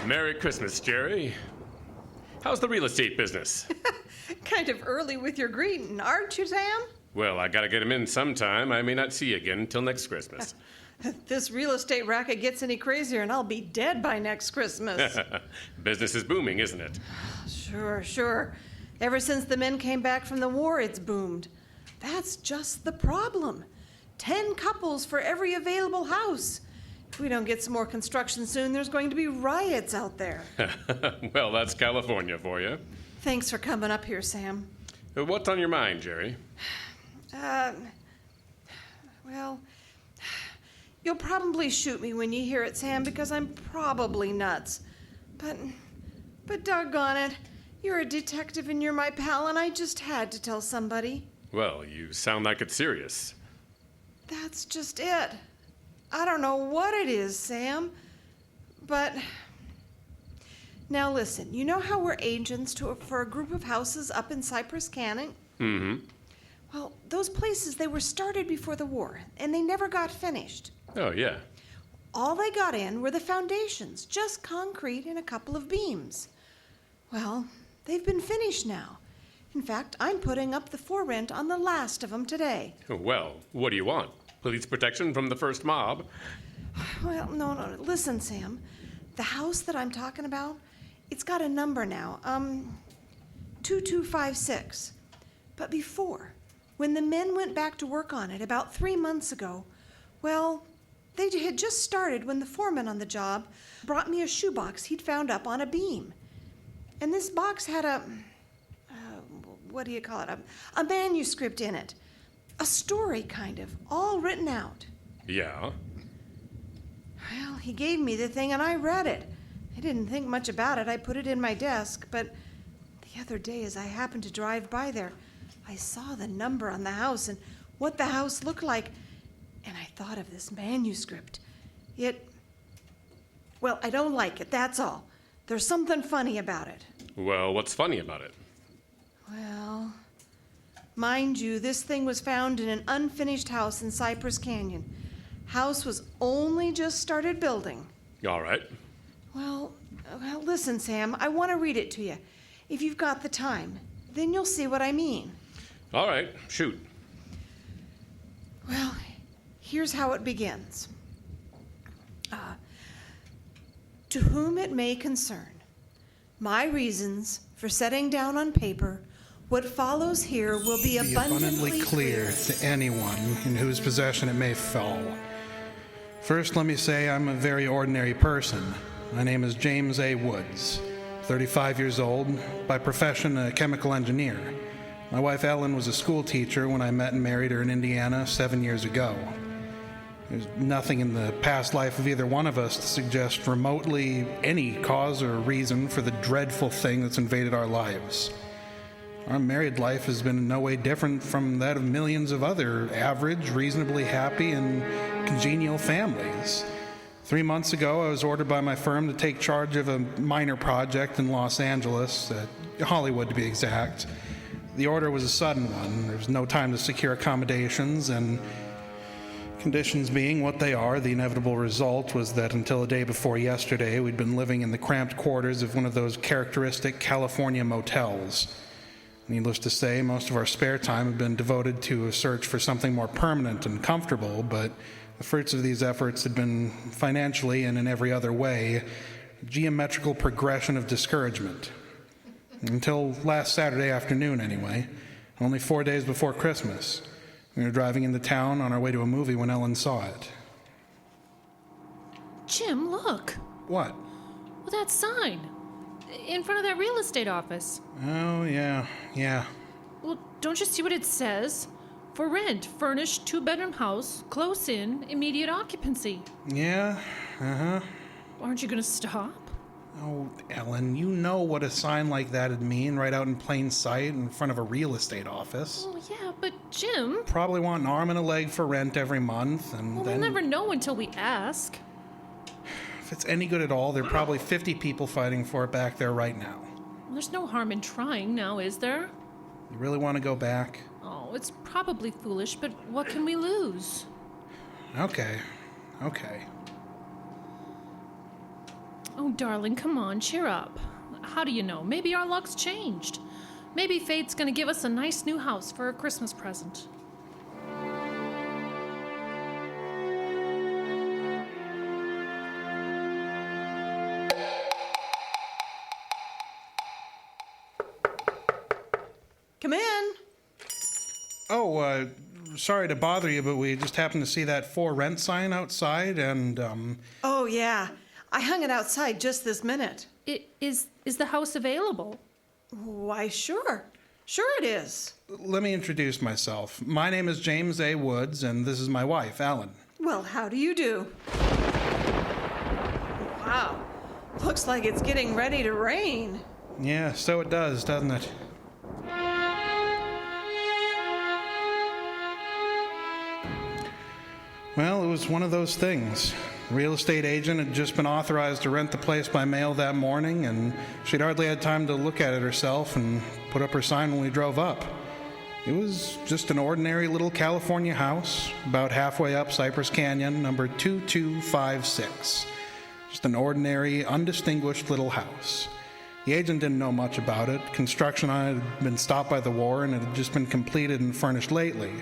Merry Christmas, Jerry. How's the real estate business? Kind of early with your greeting, aren't you, Sam? Well, I gotta get him in sometime. I may not see you again until next Christmas. If this real estate racket gets any crazier, and I'll be dead by next Christmas. Business is booming, isn't it? Sure. Ever since the men came back from the war, it's boomed. That's just the problem. 10 couples for every available house. If we don't get some more construction soon, there's going to be riots out there. Well, that's California for you. Thanks for coming up here, Sam. What's on your mind, Jerry? Well, you'll probably shoot me when you hear it, Sam, because I'm probably nuts. But doggone it, you're a detective and you're my pal, and I just had to tell somebody. Well, you sound like it's serious. That's just it. I don't know what it is, Sam, but... Now listen, you know how we're agents for a group of houses up in Cypress Canyon? Mm-hmm. Well, those places, they were started before the war, and they never got finished. Oh, yeah. All they got in were the foundations, just concrete and a couple of beams. Well, they've been finished now. In fact, I'm putting up the for rent on the last of them today. Well, what do you want? Police protection from the first mob? Well, no. Listen, Sam. The house that I'm talking about, it's got a number now. 2256. But before, when the men went back to work on it about 3 months ago, well, they had just started when the foreman on the job brought me a shoebox he'd found up on a beam. And this box had a manuscript in it. A story, kind of, all written out. Yeah? Well, he gave me the thing and I read it. I didn't think much about it. I put it in my desk, but the other day as I happened to drive by there, I saw the number on the house and what the house looked like, and I thought of this manuscript. Well, I don't like it, that's all. There's something funny about it. Well, what's funny about it? Well, mind you, this thing was found in an unfinished house in Cypress Canyon. House was only just started building. All right. Well, listen, Sam, I want to read it to you. If you've got the time, then you'll see what I mean. All right, shoot. Well, here's how it begins. To whom it may concern, my reasons for setting down on paper what follows here will be abundantly clear to anyone in whose possession it may fall. First, let me say I'm a very ordinary person. My name is James A. Woods, 35 years old, by profession a chemical engineer. My wife Ellen was a school teacher when I met and married her in Indiana 7 years ago. There's nothing in the past life of either one of us to suggest remotely any cause or reason for the dreadful thing that's invaded our lives. Our married life has been in no way different from that of millions of other average, reasonably happy, and congenial families. 3 months ago, I was ordered by my firm to take charge of a minor project in Los Angeles, Hollywood to be exact. The order was a sudden one. There was no time to secure accommodations, and conditions being what they are, the inevitable result was that until the day before yesterday, we'd been living in the cramped quarters of one of those characteristic California motels. Needless to say, most of our spare time had been devoted to a search for something more permanent and comfortable, but the fruits of these efforts had been financially and in every other way a geometrical progression of discouragement. Until last Saturday afternoon, anyway, only 4 days before Christmas. We were driving into town on our way to a movie when Ellen saw it. Jim, look. What? Well, that sign. In front of that real estate office. Oh, yeah. Well, don't you see what it says? For rent, furnished 2-bedroom house, close in, immediate occupancy. Yeah, Aren't you going to stop? Oh, Ellen, you know what a sign like that would mean right out in plain sight in front of a real estate office. Oh, yeah, but Jim... Probably want an arm and a leg for rent every month, and Well, then... we'll never know until we ask. If it's any good at all, there are probably 50 people fighting for it back there right now. Well, there's no harm in trying now, is there? You really want to go back? Oh, it's probably foolish, but what can we lose? Okay. Oh, darling, come on, cheer up. How do you know? Maybe our luck's changed. Maybe fate's gonna give us a nice new house for a Christmas present. Come in. Oh, sorry to bother you, but we just happened to see that for rent sign outside, and, Oh, yeah. I hung it outside just this minute. Is the house available? Why, sure. Sure it is. let me introduce myself. My name is James A. Woods, and this is my wife, Ellen. Well, how do you do? Wow. Looks like it's getting ready to rain. Yeah, so it does, doesn't it? Well, it was one of those things. Real estate agent had just been authorized to rent the place by mail that morning, and she'd hardly had time to look at it herself and put up her sign when we drove up. It was just an ordinary little California house, about halfway up Cypress Canyon, number 2256. Just an ordinary, undistinguished little house. The agent didn't know much about it. Construction on it had been stopped by the war, and it had just been completed and furnished lately.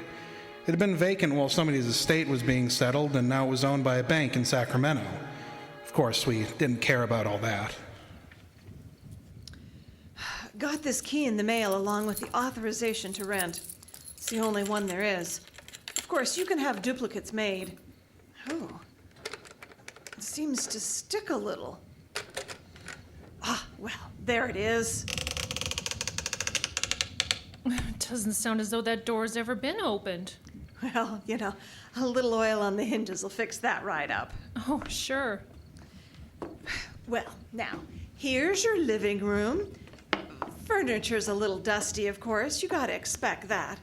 It had been vacant while somebody's estate was being settled, and now it was owned by a bank in Sacramento. Of course, we didn't care about all that. Got this key in the mail along with the authorization to rent. It's the only one there is. Of course, you can have duplicates made. Oh, it seems to stick a little. Ah, well, there it is. It doesn't sound as though that door's ever been opened. Well, you know, a little oil on the hinges will fix that right up. Oh, sure. Well, now, here's your living room. Furniture's a little dusty, of course. You gotta expect that.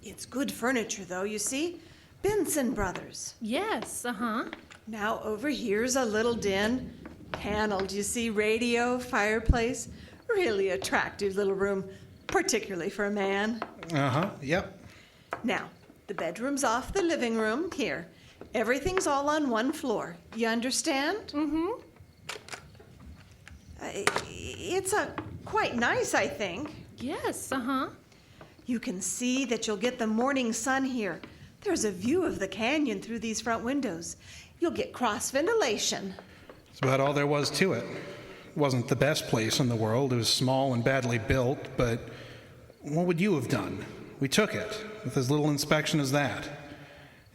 It's good furniture, though, you see. Benson Brothers. Yes, uh-huh. Now, over here's a little den. Paneled, you see, radio, fireplace. Really attractive little room, particularly for a man. Uh-huh, yep. Now, the bedroom's off the living room. Here. Everything's all on one floor. You understand? Mm-hmm. It's quite nice, I think. Yes, uh-huh. You can see that you'll get the morning sun here. There's a view of the canyon through these front windows. You'll get cross ventilation. That's about all there was to it. It wasn't the best place in the world. It was small and badly built, but what would you have done? We took it, with as little inspection as that.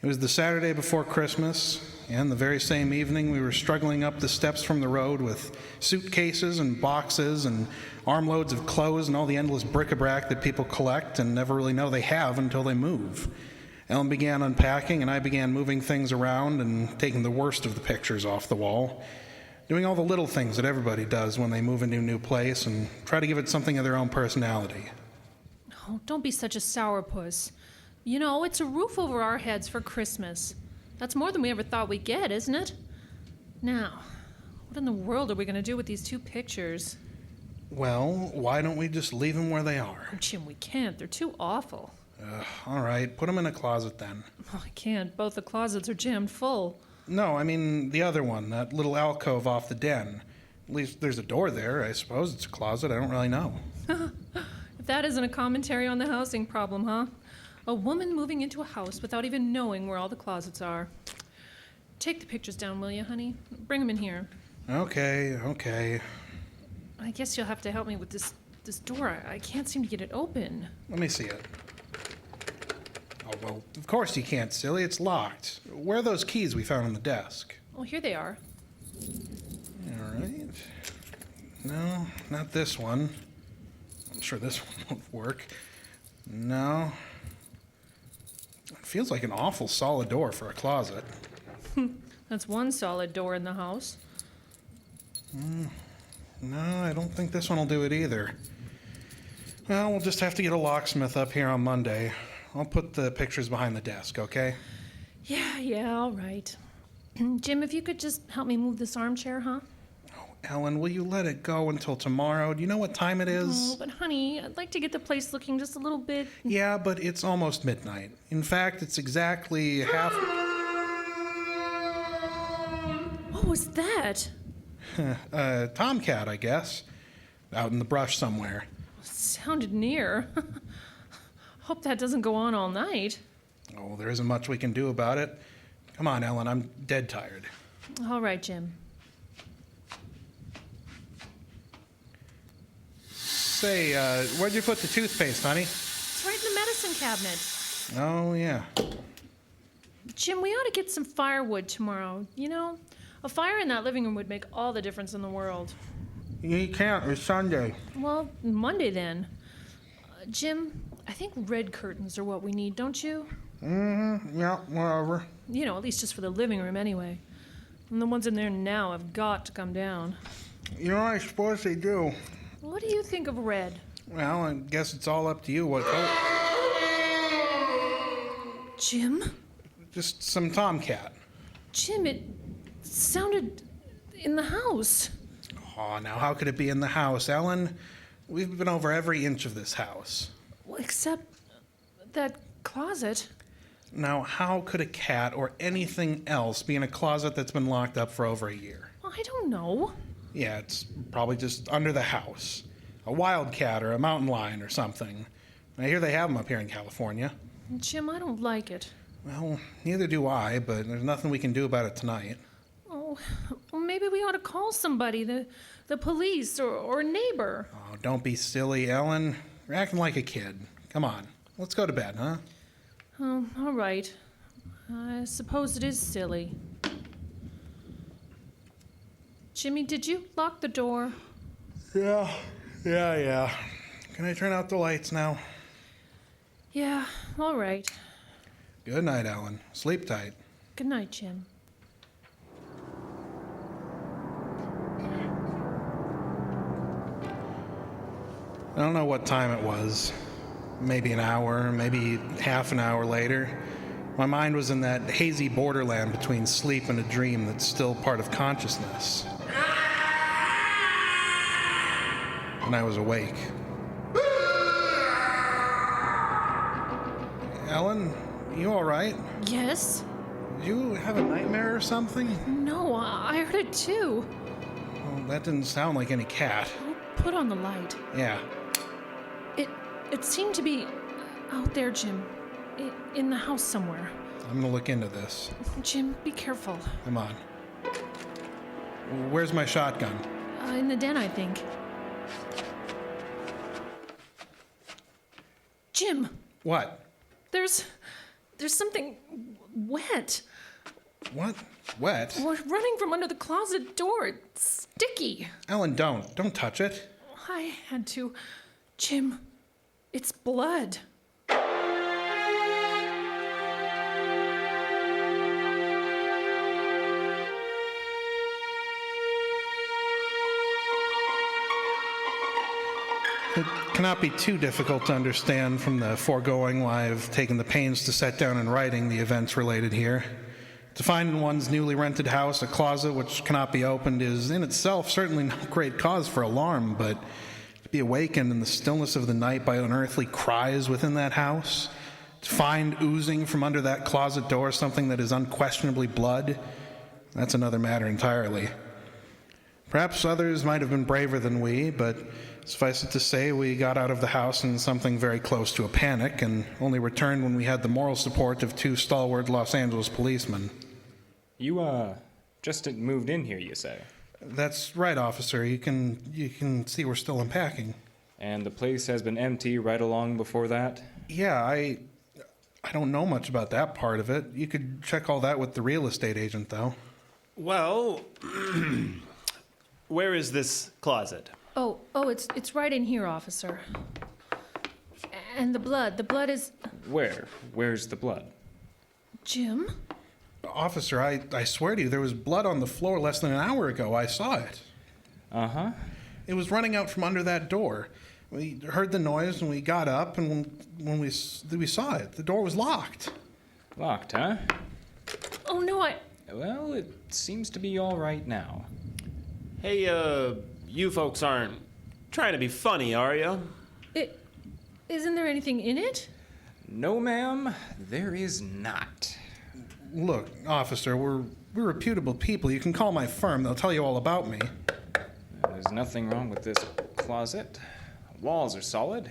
It was the Saturday before Christmas, and the very same evening we were struggling up the steps from the road with suitcases and boxes and armloads of clothes and all the endless bric-a-brac that people collect and never really know they have until they move. Ellen began unpacking, and I began moving things around and taking the worst of the pictures off the wall, doing all the little things that everybody does when they move into a new place and try to give it something of their own personality. Oh, don't be such a sourpuss. You know, it's a roof over our heads for Christmas. That's more than we ever thought we'd get, isn't it? Now, what in the world are we going to do with these two pictures? Well, why don't we just leave them where they are? Oh, Jim, we can't. They're too awful. All right, put them in a closet then. Oh, I can't. Both the closets are jammed full. No, I mean the other one, that little alcove off the den. At least there's a door there. I suppose it's a closet. I don't really know. If that isn't a commentary on the housing problem, huh? A woman moving into a house without even knowing where all the closets are. Take the pictures down, will you, honey? Bring them in here. Okay. I guess you'll have to help me with this door. I can't seem to get it open. Let me see it. Oh, well, of course you can't, silly. It's locked. Where are those keys we found on the desk? Oh, here they are. All right. No, not this one. I'm sure this one won't work. No. It feels like an awful solid door for a closet. That's one solid door in the house. No, I don't think this one will do it either. Well, we'll just have to get a locksmith up here on Monday. I'll put the pictures behind the desk, okay? Yeah, all right. Jim, if you could just help me move this armchair, huh? Oh, Ellen, will you let it go until tomorrow? Do you know what time it is? Oh, but honey, I'd like to get the place looking just a little bit... Yeah, but it's almost midnight. In fact, it's exactly half... What was that? Tomcat, I guess. Out in the brush somewhere. Sounded near. Hope that doesn't go on all night. Oh, there isn't much we can do about it. Come on, Ellen, I'm dead tired. All right, Jim. Say, where'd you put the toothpaste, honey? It's right in the medicine cabinet. Oh, yeah. Jim, we ought to get some firewood tomorrow. You know, a fire in that living room would make all the difference in the world. You can't. It's Sunday. Well, Monday then. Jim, I think red curtains are what we need, don't you? Yeah, whatever. You know, at least just for the living room anyway. And the ones in there now have got to come down. You know, I suppose they do. What do you think of red? Well, I guess it's all up to you what color. Jim? Just some Tomcat. Jim, it sounded in the house. Oh, now how could it be in the house, Ellen? We've been over every inch of this house. Well, except that closet. Now, how could a cat or anything else be in a closet that's been locked up for over a year? Well, I don't know. Yeah, it's probably just under the house. A wild cat or a mountain lion or something. I hear they have them up here in California. Jim, I don't like it. Well, neither do I, but there's nothing we can do about it tonight. Oh, well, maybe we ought to call somebody, the police or a neighbor. Oh, don't be silly, Ellen. You're acting like a kid. Come on, let's go to bed, huh? Oh, all right. I suppose it is silly. Jimmy, did you lock the door? Yeah. Can I turn out the lights now? Yeah, all right. Good night, Ellen. Sleep tight. Good night, Jim. I don't know what time it was. Maybe an hour, maybe half an hour later. My mind was in that hazy borderland between sleep and a dream that's still part of consciousness. And I was awake. Ellen, you all right? Yes? Did you have a nightmare or something? No, I heard it too. Well, that didn't sound like any cat. Put on the light. Yeah. It seemed to be out there, Jim. In the house somewhere. I'm gonna look into this. Jim, be careful. Come on. Where's my shotgun? In the den, I think. Jim! What? There's something wet. What? Wet? We're running from under the closet door. It's sticky. Ellen, don't touch it. I had to. Jim, it's blood. It cannot be too difficult to understand from the foregoing why I've taken the pains to set down in writing the events related here. To find in one's newly rented house a closet which cannot be opened is in itself certainly no great cause for alarm, but to be awakened in the stillness of the night by unearthly cries within that house, to find oozing from under that closet door something that is unquestionably blood, that's another matter entirely. Perhaps others might have been braver than we, but suffice it to say, we got out of the house in something very close to a panic and only returned when we had the moral support of 2 stalwart Los Angeles policemen. You, just moved in here, you say? That's right, officer. You can see we're still unpacking. And the place has been empty right along before that? Yeah, I don't know much about that part of it. You could check all that with the real estate agent, though. Well, where is this closet? Oh, it's right in here, officer. And the blood is... Where? Where's the blood? Jim? Officer, I swear to you, there was blood on the floor less than an hour ago. I saw it. Uh-huh. It was running out from under that door. We heard the noise and we got up, and when we saw it, the door was locked. Locked, huh? Oh, no, Well, it seems to be all right now. Hey, you folks aren't trying to be funny, are you? Isn't there anything in it? No, ma'am, there is not. Look, officer, we're we're reputable people. You can call my firm. They'll tell you all about me. There's nothing wrong with this closet. Walls are solid.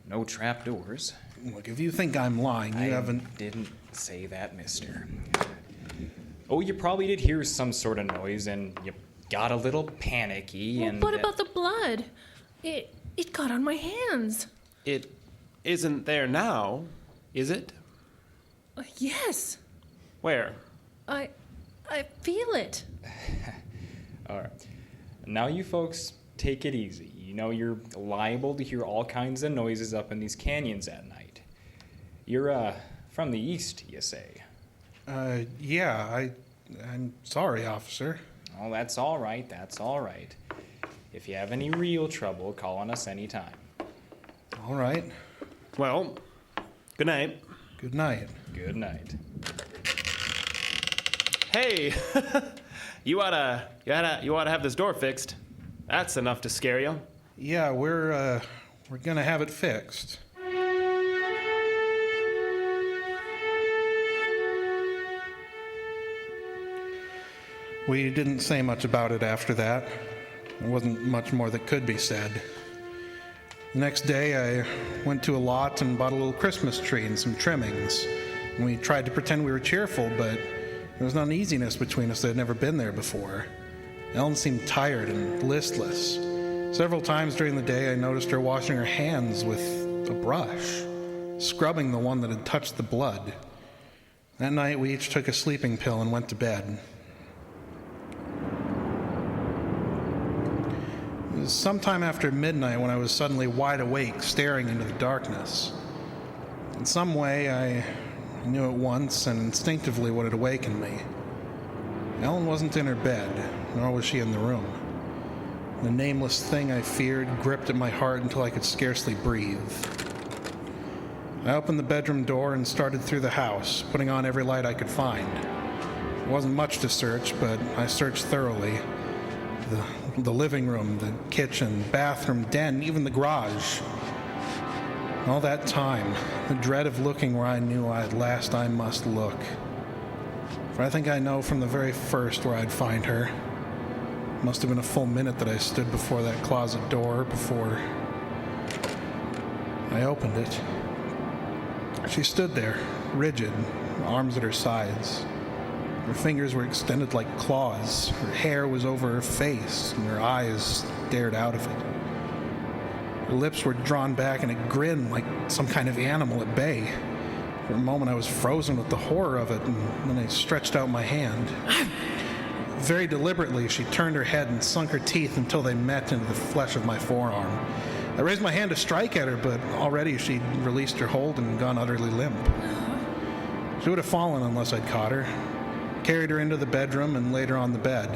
No trapdoors. Look, if you think I'm lying, you haven't... I didn't say that, mister. Oh, you probably did hear some sort of noise, and you got a little panicky, Well, and... what about the blood? It got on my hands. It isn't there now, is it? Yes. Where? I feel it. All right. Now you folks take it easy. You know you're liable to hear all kinds of noises up in these canyons at night. You're, from the east, you say? Yeah, I'm sorry, officer. Oh, that's all right. That's all right. If you have any real trouble, call on us anytime. All right. Well, good night. Good night. Good night. Hey, you oughta have this door fixed. That's enough to scare you. Yeah, we're gonna have it fixed. We didn't say much about it after that. There wasn't much more that could be said. The next day, I went to a lot and bought a little Christmas tree and some trimmings. And we tried to pretend we were cheerful, but there was an uneasiness between us that had never been there before. Ellen seemed tired and listless. Several times during the day, I noticed her washing her hands with a brush, scrubbing the one that had touched the blood. That night, we each took a sleeping pill and went to bed. It was sometime after midnight when I was suddenly wide awake, staring into the darkness. In some way, I knew at once and instinctively what had awakened me. Ellen wasn't in her bed, nor was she in the room. The nameless thing I feared gripped at my heart until I could scarcely breathe. I opened the bedroom door and started through the house, putting on every light I could find. There wasn't much to search, but I searched thoroughly. The living room, the kitchen, bathroom, den, even the garage. All that time, the dread of looking where I knew at last I must look. For I think I know from the very first where I'd find her. It must have been a full minute that I stood before that closet door before I opened it. She stood there, rigid, arms at her sides. Her fingers were extended like claws. Her hair was over her face, and her eyes stared out of it. Her lips were drawn back in a grin like some kind of animal at bay. For a moment I was frozen with the horror of it, and then I stretched out my hand. Very deliberately, she turned her head and sunk her teeth until they met into the flesh of my forearm. I raised my hand to strike at her, but already she'd released her hold and gone utterly limp. She would have fallen unless I'd caught her. Carried her into the bedroom and laid her on the bed.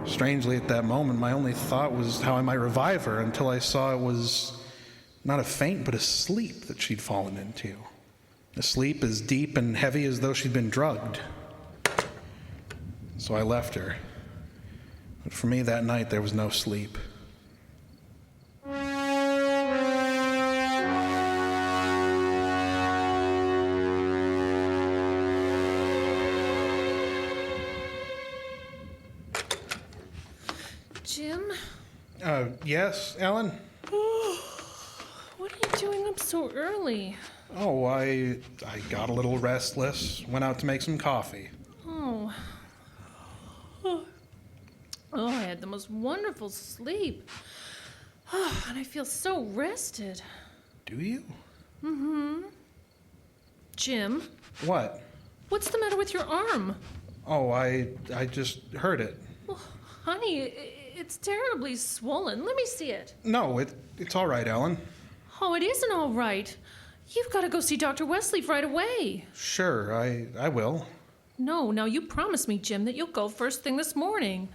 Strangely, at that moment, my only thought was how I might revive her until I saw it was not a faint, but a sleep that she'd fallen into. A sleep as deep and heavy as though she'd been drugged. So I left her. But for me that night, there was no sleep. Jim? Yes, Ellen? What are you doing up so early? Oh, I got a little restless. Went out to make some coffee. Oh, I had the most wonderful sleep. Oh, and I feel so rested. Do you? Mm-hmm. Jim, What? what's the matter with your arm? Oh, I just heard it. Well, honey, it's terribly swollen. Let me see it. No, it's all right, Ellen. Oh, it isn't all right. You've got to go see Dr. Westleaf right away. Sure, I will. No, now you promised me, Jim, that you'll go first thing this morning.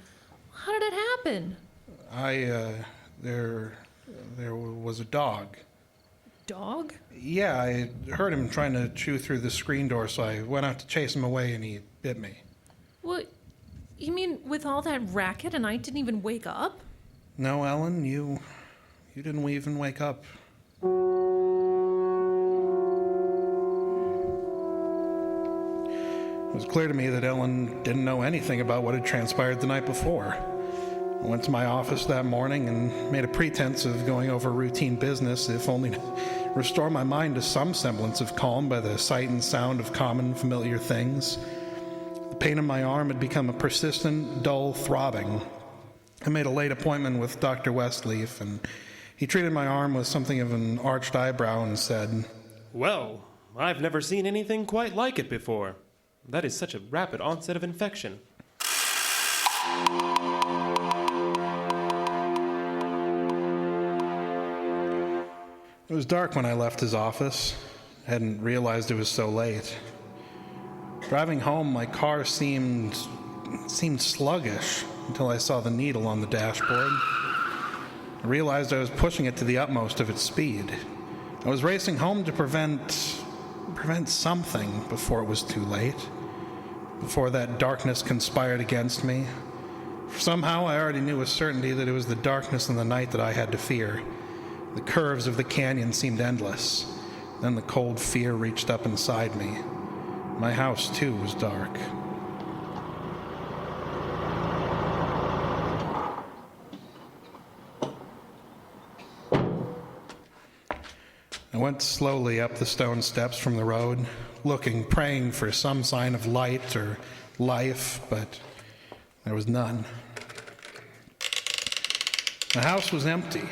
How did it happen? There was a dog. Dog? Yeah, I heard him trying to chew through the screen door, so I went out to chase him away and he bit me. What? You mean with all that racket and I didn't even wake up? No, Ellen, you didn't even wake up. was clear to me that Ellen didn't know anything about what had transpired the night before. I went to my office that morning and made a pretense of going over routine business, if only to restore my mind to some semblance of calm by the sight and sound of common, familiar things. The pain in my arm had become a persistent, dull throbbing. I made a late appointment with Dr. Westleaf, and he treated my arm with something of an arched eyebrow and said, "Well, I've never seen anything quite like it before. That is such a rapid onset of infection." It was dark when I left his office. I hadn't realized it was so late. Driving home, my car seemed sluggish until I saw the needle on the dashboard. I realized I was pushing it to the utmost of its speed. I was racing home to prevent something before it was too late, before that darkness conspired against me. Somehow I already knew with certainty that it was the darkness in the night that I had to fear. The curves of the canyon seemed endless. Then the cold fear reached up inside me. My house, too, was dark. I went slowly up the stone steps from the road, looking, praying for some sign of light or life, but there was none. The house was empty.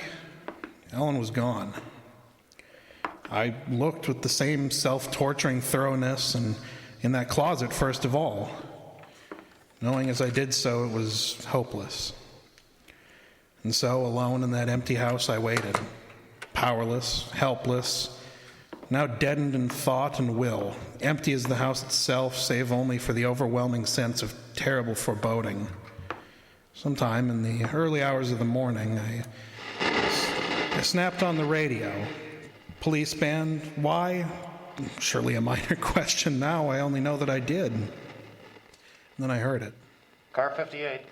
Ellen was gone. I looked with the same self-torturing thoroughness and in that closet first of all, knowing as I did so it was hopeless. And so, alone in that empty house, I waited, powerless, helpless, now deadened in thought and will, empty as the house itself, save only for the overwhelming sense of terrible foreboding. Sometime in the early hours of the morning, I snapped on the radio. Police band. Why? Surely a minor question now. I only know that I did. And then I heard it. Car 58,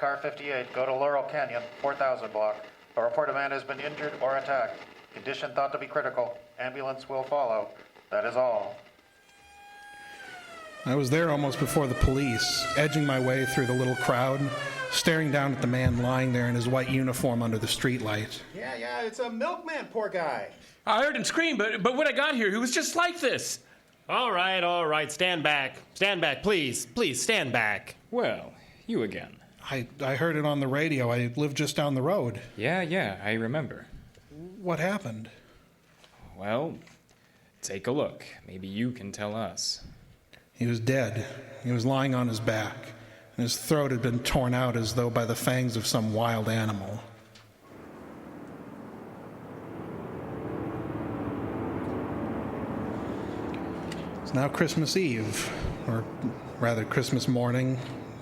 go to Laurel Canyon, 4000 block. A report a man has been injured or attacked. Condition thought to be critical. Ambulance will follow. That is all. I was there almost before the police, edging my way through the little crowd, staring down at the man lying there in his white uniform under the streetlight. Yeah, it's a milkman, poor guy. I heard him scream, but when I got here, he was just like this. All right, stand back. Stand back, please, stand back. Well, you again. I heard it on the radio. I live just down the road. Yeah, I remember. What happened? Well, take a look. Maybe you can tell us. He was dead. He was lying on his back, and his throat had been torn out as though by the fangs of some wild animal. It's now Christmas Eve, or rather Christmas morning,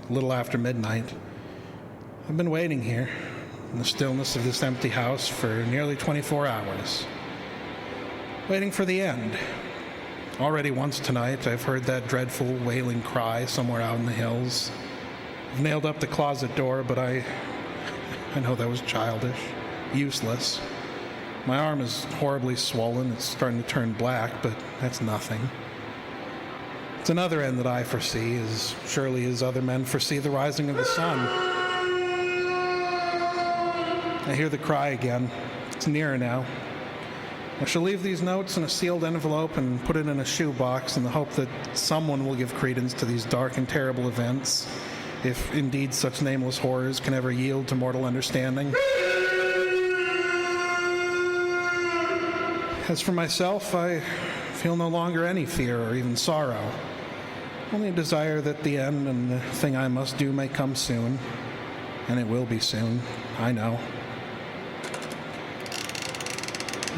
a little after midnight. I've been waiting here, in the stillness of this empty house, for nearly 24 hours. Waiting for the end. Already once tonight, I've heard that dreadful wailing cry somewhere out in the hills. I've nailed up the closet door, but I know that was childish, useless. My arm is horribly swollen. It's starting to turn black, but that's nothing. It's another end that I foresee, as surely as other men foresee the rising of the sun. I hear the cry again. It's nearer now. I shall leave these notes in a sealed envelope and put it in a shoebox in the hope that someone will give credence to these dark and terrible events, if indeed such nameless horrors can ever yield to mortal understanding. As for myself, I feel no longer any fear or even sorrow, only a desire that the end and the thing I must do may come soon, and it will be soon, I know.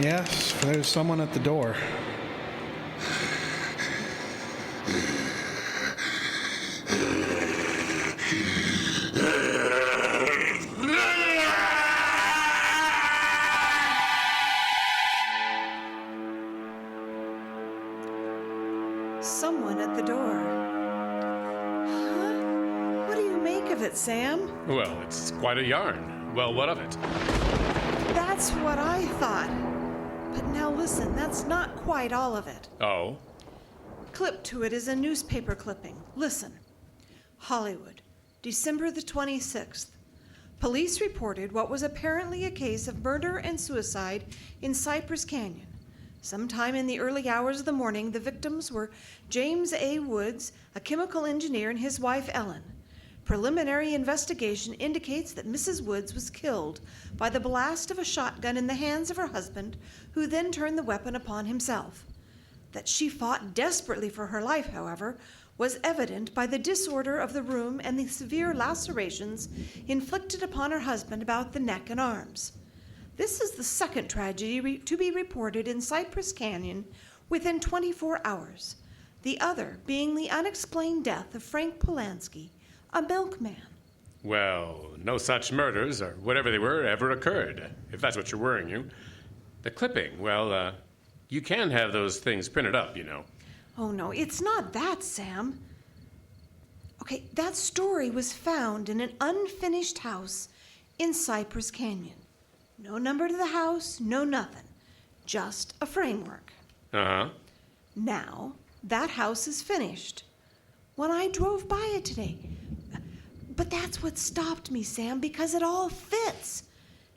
Yes, there's someone at the door. Someone at the door. Huh? What do you make of it, Sam? Well, it's quite a yarn. Well, what of it? That's what I thought. But now listen, that's not quite all of it. Oh? Clipped to it is a newspaper clipping. Listen. Hollywood, December the 26th. Police reported what was apparently a case of murder and suicide in Cypress Canyon. Sometime in the early hours of the morning, the victims were James A. Woods, a chemical engineer, and his wife Ellen. Preliminary investigation indicates that Mrs. Woods was killed by the blast of a shotgun in the hands of her husband, who then turned the weapon upon himself. That she fought desperately for her life, however, was evident by the disorder of the room and the severe lacerations inflicted upon her husband about the neck and arms. This is the second tragedy to be reported in Cypress Canyon within 24 hours, the other being the unexplained death of Frank Polanski, a milkman. Well, no such murders, or whatever they were, ever occurred, if that's what you're worrying you. The clipping, well, you can have those things printed up, you know. Oh, no, it's not that, Sam. Okay, that story was found in an unfinished house in Cypress Canyon. No number to the house, no nothing. Just a framework. Uh-huh. Now, that house is finished. When I drove by it today. But that's what stopped me, Sam, because it all fits.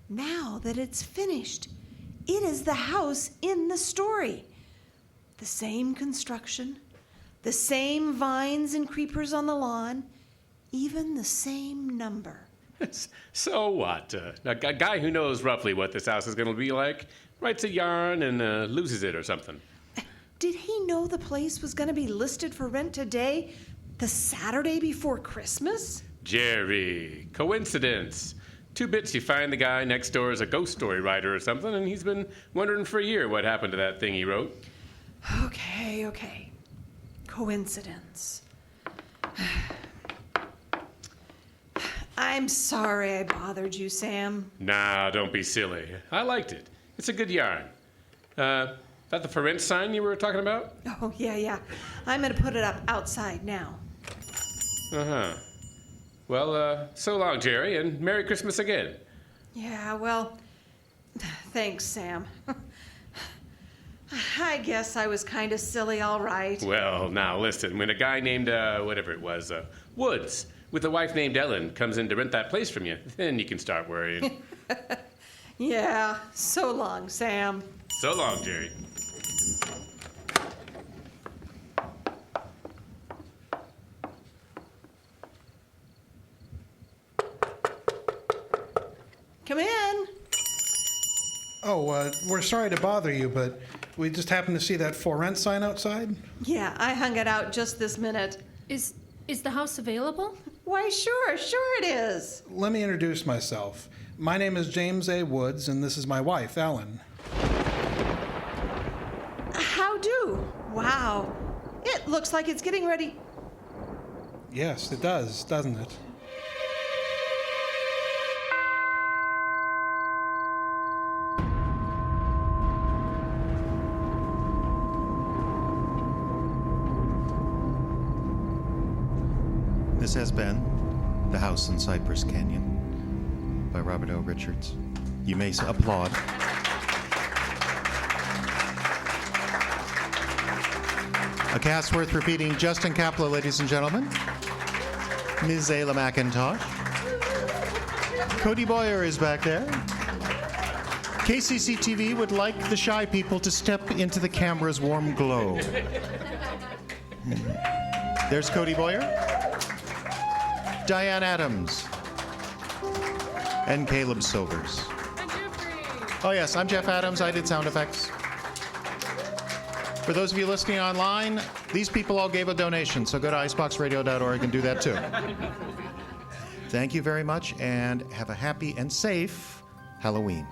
Now that it's finished, it is the house in the story. The same construction, the same vines and creepers on the lawn, even the same number. So what? A guy who knows roughly what this house is going to be like writes a yarn and loses it or something. Did he know the place was going to be listed for rent today, the Saturday before Christmas? Jerry, coincidence. 2 bits you find the guy next door is a ghost story writer or something, and he's been wondering for a year what happened to that thing he wrote. Okay. Coincidence. I'm sorry I bothered you, Sam. Nah, don't be silly. I liked it. It's a good yarn. That the for rent sign you were talking about? Oh, yeah. I'm going to put it up outside now. Uh-huh. Well, so long, Jerry, and Merry Christmas again. Yeah, well, thanks, Sam. I guess I was kind of silly, all right. Well, now listen, when a guy named, whatever it was, Woods, with a wife named Ellen, comes in to rent that place from you, then you can start worrying. Yeah, so long, Sam. So long, Jerry. Come in. Oh, we're sorry to bother you, but we just happened to see that for rent sign outside. Yeah, I hung it out just this minute. Is the house available? Why, sure it is. Let me introduce myself. My name is James A. Woods, and this is my wife, Ellen. How do? Wow. It looks like it's getting ready. Yes, it does, doesn't it? This has been The House in Cypress Canyon by Robert O. Richards. You may applaud. A cast worth repeating: Justin Kapla, ladies and gentlemen. Ms. Aela Mackintosh. Cody Boyer is back there. KCC-TV would like the shy people to step into the camera's warm glow. There's Cody Boyer. Diane Adams, and Caleb Silvers. And Jeffrey. Oh yes, I'm Jeff Adams. I did sound effects. For those of you listening online, these people all gave a donation, so go to iceboxradio.org and do that too. Thank you very much, and have a happy and safe Halloween.